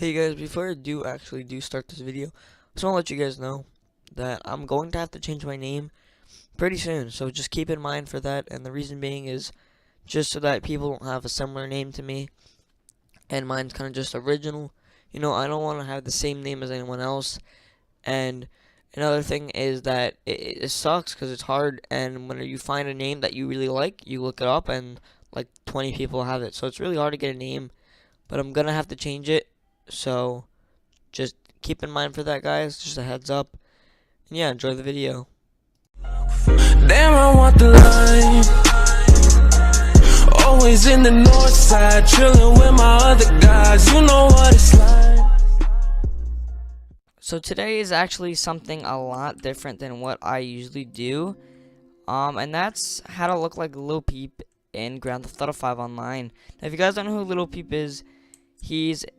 Hey guys, before I do start this video, I just want to let you guys know that I'm going to have to change my name pretty soon, so just keep in mind for that. And the reason being is just so that people don't have a similar name to me, and mine's kind of just original. I don't want to have the same name as anyone else. And another thing is that it sucks because it's hard, and when you find a name that you really like, you look it up and like 20 people have it, so it's really hard to get a name. But I'm gonna have to change it, so just keep in mind for that, guys. Just a heads up. And yeah, enjoy the video. Damn, I want the line. Always in the north side, chilling with my other guys. You know what it's like. So today is actually something a lot different than what I usually do. And that's how to look like Lil Peep in Grand Theft Auto 5 Online. Now, if you guys don't know who Lil Peep is,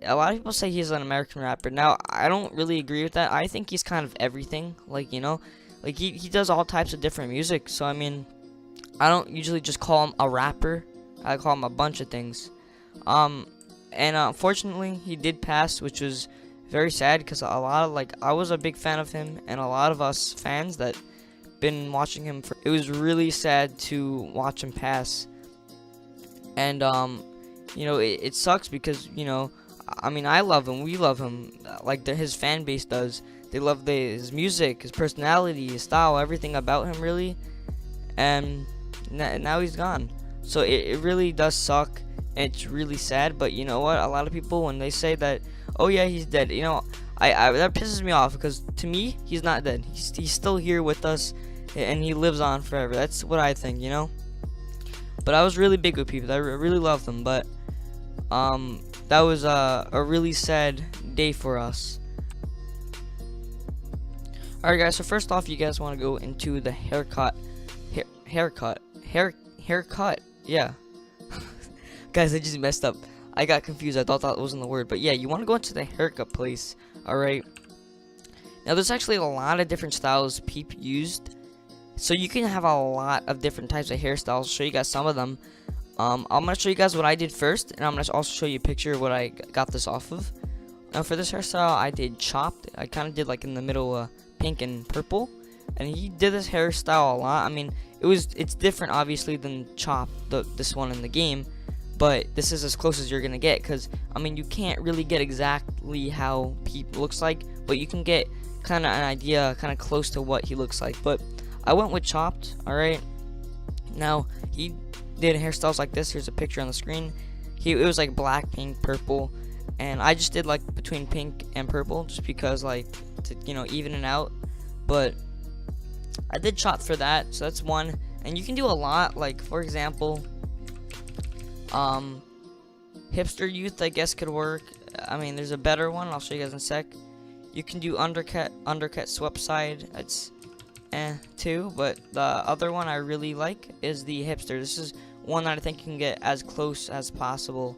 a lot of people say he's an American rapper. Now, I don't really agree with that. I think he's kind of everything. Like, he does all types of different music. So, I mean, I don't usually just call him a rapper. I call him a bunch of things. And unfortunately, he did pass, which was very sad because I was a big fan of him, and a lot of us fans that been watching him it was really sad to watch him pass. And it sucks because I mean, I love him, we love him, like his fan base does. They love his music, his personality, his style, everything about him really. And now he's gone, so it really does suck. It's really sad, but you know what, a lot of people, when they say that, oh yeah, he's dead, I that pisses me off, because to me, he's not dead. He's still here with us, and he lives on forever. That's what I think, But I was really big with people. I really loved them, but that was a really sad day for us. Alright guys, so first off, you guys want to go into the haircut, yeah. Guys, I just messed up. I got confused. I thought that wasn't the word, but yeah, you want to go into the haircut place. Alright, now there's actually a lot of different styles Peep used, so you can have a lot of different types of hairstyles. I'll show you guys some of them. I'm gonna show you guys what I did first, and I'm gonna also show you a picture of what I got this off of. Now for this hairstyle, I did chopped. I kind of did like in the middle, pink and purple, and he did this hairstyle a lot. I mean, it's different obviously than chopped, this one in the game, but this is as close as you're gonna get, because I mean, you can't really get exactly how Peep looks like, but you can get kind of an idea, kind of close to what he looks like. But I went with chopped. Alright, now he did hairstyles like this. Here's a picture on the screen. It was like black, pink, purple, and I just did like between pink and purple, just because like to even it out. But I did chopped for that, so that's one. And you can do a lot, like for example, hipster youth, I guess, could work. I mean, there's a better one, I'll show you guys in a sec. You can do undercut swept side. It's too, but the other one I really like is the hipster. This is one that I think you can get as close as possible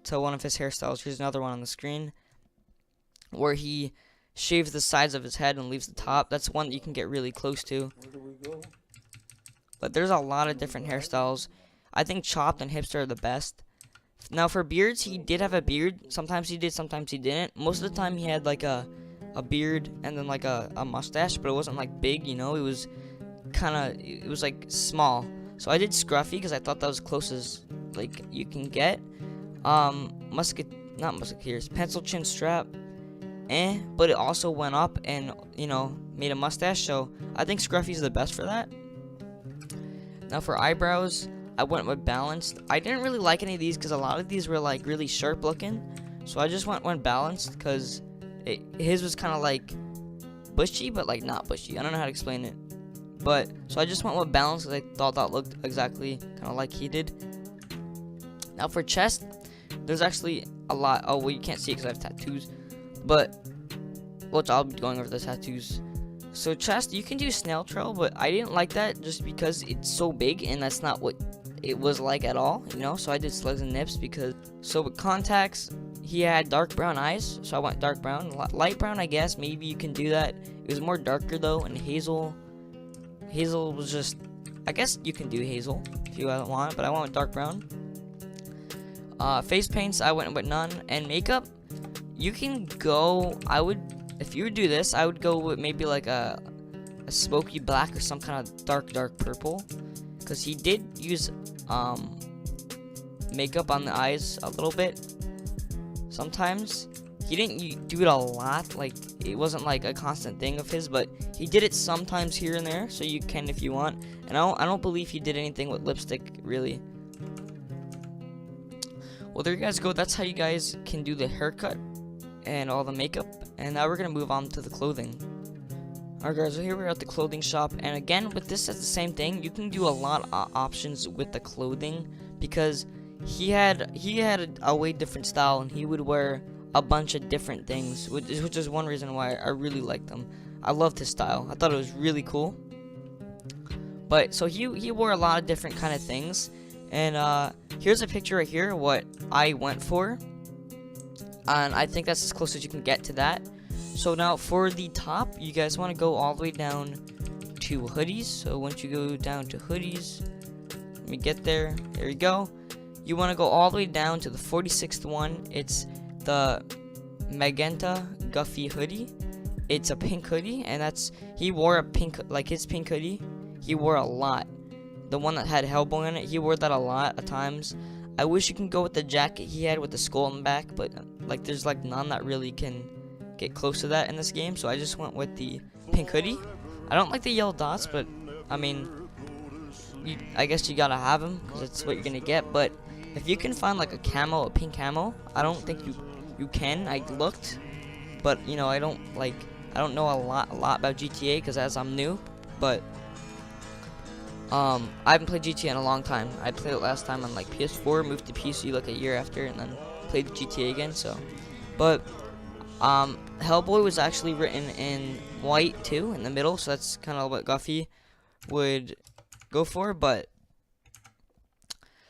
to one of his hairstyles. Here's another one on the screen where he shaves the sides of his head and leaves the top. That's one that you can get really close to. Where do we go? But there's a lot of different hairstyles. I think chopped and hipster are the best. Now for beards, he did have a beard. Sometimes he did, sometimes he didn't. Most of the time he had like a beard and then like a mustache, but it wasn't like big, it was it was like small. So I did scruffy because I thought that was close as like you can get. Not musketeers, pencil chin strap, but it also went up and made a mustache. So I think scruffy is the best for that. Now for eyebrows, I went with balanced. I didn't really like any of these because a lot of these were like really sharp looking, so I just went balanced because his was kind of like bushy, but like not bushy. I don't know how to explain it, but so I just went with balance because I thought that looked exactly kind of like he did. Now for chest, there's actually a lot. Oh well, you can't see it because I have tattoos, but I'll be going over the tattoos. So chest, you can do snail trail, but I didn't like that just because it's so big, and that's not what it was like at all, so I did slugs and nips. So with contacts, he had dark brown eyes, so I went dark brown. Light brown, I guess, maybe you can do that. It was more darker though, and hazel was just, I guess you can do hazel if you want, but I went with dark brown. Face paints, I went with none. And makeup, you can go, if you would do this, I would go with maybe like a smoky black or some kind of dark purple, because he did use makeup on the eyes a little bit sometimes. He didn't do it a lot, like it wasn't like a constant thing of his, but he did it sometimes here and there, so you can if you want. And I don't believe he did anything with lipstick really. Well, there you guys go. That's how you guys can do the haircut and all the makeup. And now we're gonna move on to the clothing. Alright guys, so here we're at the clothing shop, and again with this it's the same thing. You can do a lot of options with the clothing, because he had a way different style, and he would wear a bunch of different things, which is one reason why I really liked him. I loved his style. I thought it was really cool. But so he wore a lot of different kind of things, and here's a picture right here what I went for, and I think that's as close as you can get to that. So now for the top, you guys want to go all the way down to hoodies. So once you go down to hoodies, let me get there. There you go. You want to go all the way down to the 46th one. It's the magenta Guffy hoodie. It's a pink hoodie, and he wore a pink, like his pink hoodie he wore a lot. The one that had Hellboy in it, he wore that a lot of times. I wish you can go with the jacket he had with the skull in the back, but like there's like none that really can get close to that in this game, so I just went with the pink hoodie. I don't like the yellow dots, but I mean, I guess you gotta have them because that's what you're gonna get. But if you can find like a pink camo, I don't think you can. I looked, but you know, I don't know a lot about GTA because as I'm new, but I haven't played GTA in a long time. I played it last time on like PS4, moved to PC like a year after, and then played GTA again. So, but Hellboy was actually written in white too in the middle, so that's kind of what Guffy would go for. But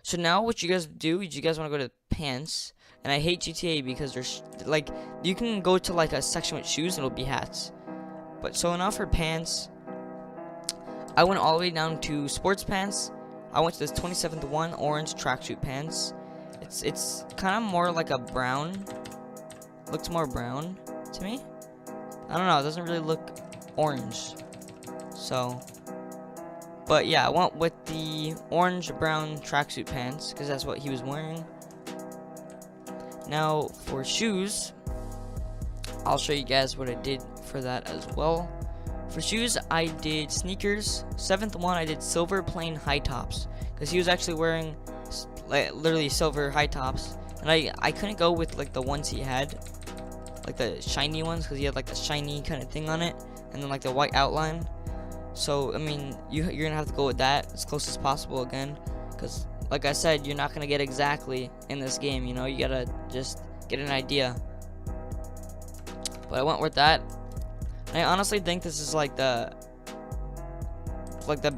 so now what you guys do is you guys want to go to pants, and I hate GTA because there's like you can go to like a section with shoes and it'll be hats. But so now for pants, I went all the way down to sports pants. I went to this 27th one, orange tracksuit pants. It's kind of more like a brown. Looks more brown to me. I don't know. It doesn't really look orange. So, but yeah, I went with the orange brown tracksuit pants because that's what he was wearing. Now for shoes, I'll show you guys what I did for that as well. For shoes, I did sneakers. 7th one, I did silver plain high tops because he was actually wearing like literally silver high tops, and I couldn't go with like the ones he had, like the shiny ones, because he had like a shiny kind of thing on it, and then like the white outline. So I mean, you're gonna have to go with that as close as possible again, because like I said, you're not gonna get exactly in this game. You know, you gotta just get an idea. But I went with that. And I honestly think this is like the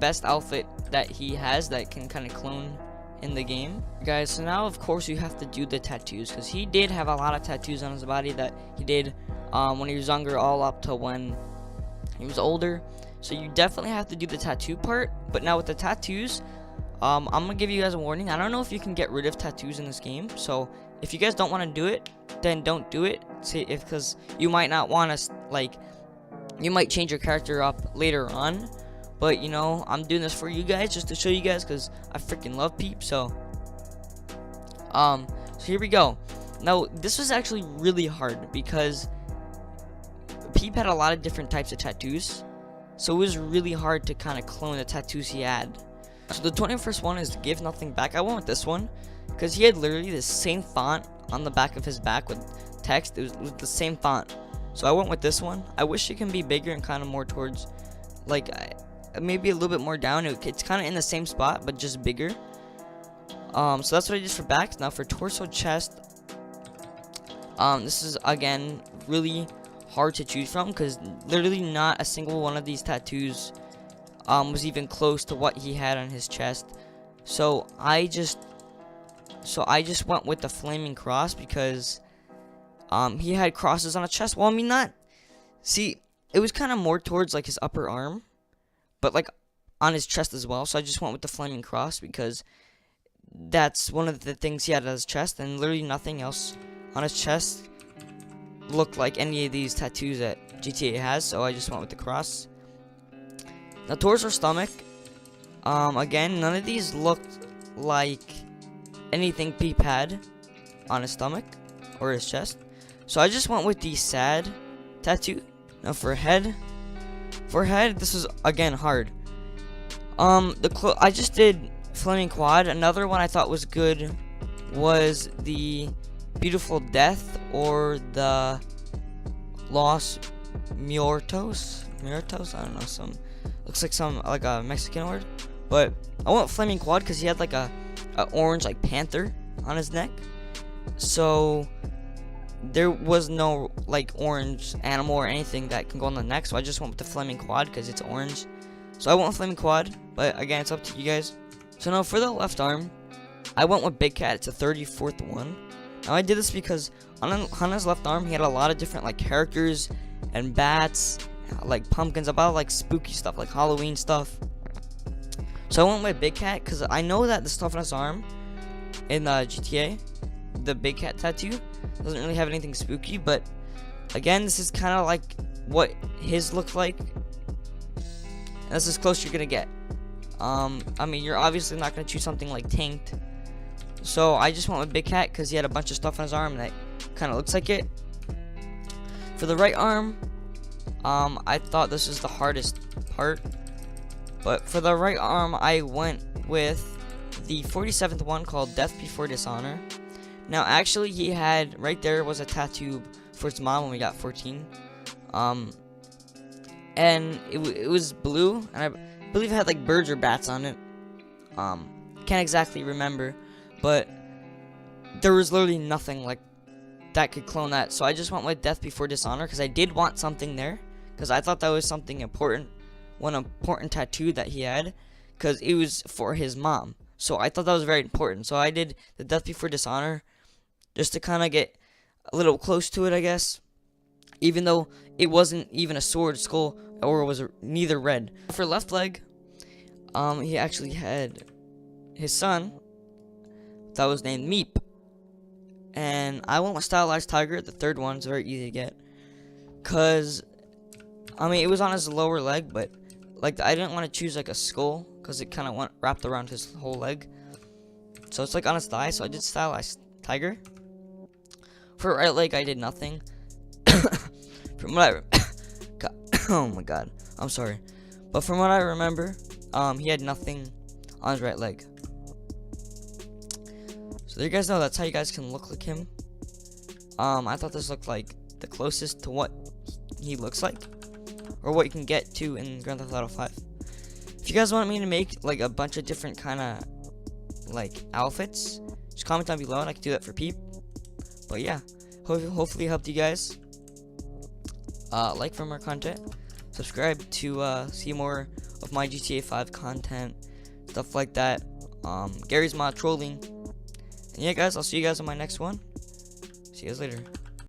best outfit that he has that can kind of clone in the game. Guys, so now of course you have to do the tattoos, because he did have a lot of tattoos on his body that he did when he was younger all up to when he was older. So you definitely have to do the tattoo part. But now with the tattoos, I'm gonna give you guys a warning. I don't know if you can get rid of tattoos in this game, so if you guys don't want to do it, then don't do it. See, because you might not want to like, you might change your character up later on. But you know, I'm doing this for you guys just to show you guys because I freaking love Peep. So here we go. Now this was actually really hard because Peep had a lot of different types of tattoos, so it was really hard to kind of clone the tattoos he had. So the 21st one is Give Nothing Back. I went with this one because he had literally the same font on the back of his back with text. It was the same font. So I went with this one. I wish it can be bigger and kind of more towards, like, maybe a little bit more down. It's kind of in the same spot, but just bigger. So that's what I did for back. Now for torso, chest. This is, again, really hard to choose from because literally not a single one of these tattoos was even close to what he had on his chest. So I just went with the flaming cross because he had crosses on his chest. Well, I mean, not. See, it was kind of more towards like his upper arm, but like on his chest as well. So I just went with the flaming cross because that's one of the things he had on his chest, and literally nothing else on his chest look like any of these tattoos that GTA has, so I just went with the cross. Now towards her stomach, again, none of these looked like anything Peep had on his stomach or his chest, so I just went with the sad tattoo. Now for head, this was again hard. I just did Flaming Quad. Another one I thought was good was the Beautiful Death or the Los Muertos. I don't know, looks like a Mexican word. But I went Flaming Quad because he had like a orange like panther on his neck. So there was no like orange animal or anything that can go on the neck, so I just went with the Flaming Quad because it's orange. So I went with Flaming Quad, but again, it's up to you guys. So now for the left arm, I went with Big Cat. It's a 34th one. Now I did this because on his left arm, he had a lot of different like characters and bats, like pumpkins, about like spooky stuff, like Halloween stuff. So I went with Big Cat because I know that the stuff on his arm in GTA, the Big Cat tattoo, doesn't really have anything spooky, but again, this is kind of like what his looked like. That's as close you're gonna get. I mean, you're obviously not gonna choose something like Tanked, so I just went with Big Cat because he had a bunch of stuff on his arm that kind of looks like it. For the right arm, I thought this was the hardest part, but for the right arm, I went with the 47th one called Death Before Dishonor. Now, actually, he had right there was a tattoo for his mom when we got 14, and it was blue, and I believe it had like birds or bats on it. Can't exactly remember, but there was literally nothing like that could clone that. So I just went with Death Before Dishonor because I did want something there, because I thought that was something important, one important tattoo that he had, because it was for his mom. So I thought that was very important. So I did the Death Before Dishonor just to kind of get a little close to it, I guess. Even though it wasn't even a sword, skull, or was neither red. For left leg, he actually had his son that was named Meep. And I went with Stylized Tiger. The third one's very easy to get, cause I mean it was on his lower leg, but like I didn't want to choose like a skull because it kind of went wrapped around his whole leg. So it's like on his thigh. So I did Stylized Tiger. For right leg, I did nothing. From what I God, oh my god, I'm sorry, but from what I remember, he had nothing on his right leg. So there you guys know, that's how you guys can look like him. I thought this looked like the closest to what he looks like, or what you can get to in Grand Theft Auto 5. If you guys want me to make like a bunch of different kind of like outfits, just comment down below and I can do that for Peep. But yeah, hopefully it helped you guys. Like for more content, subscribe to see more of my GTA 5 content, stuff like that. Gary's Mod trolling. And yeah, guys, I'll see you guys on my next one. See you guys later.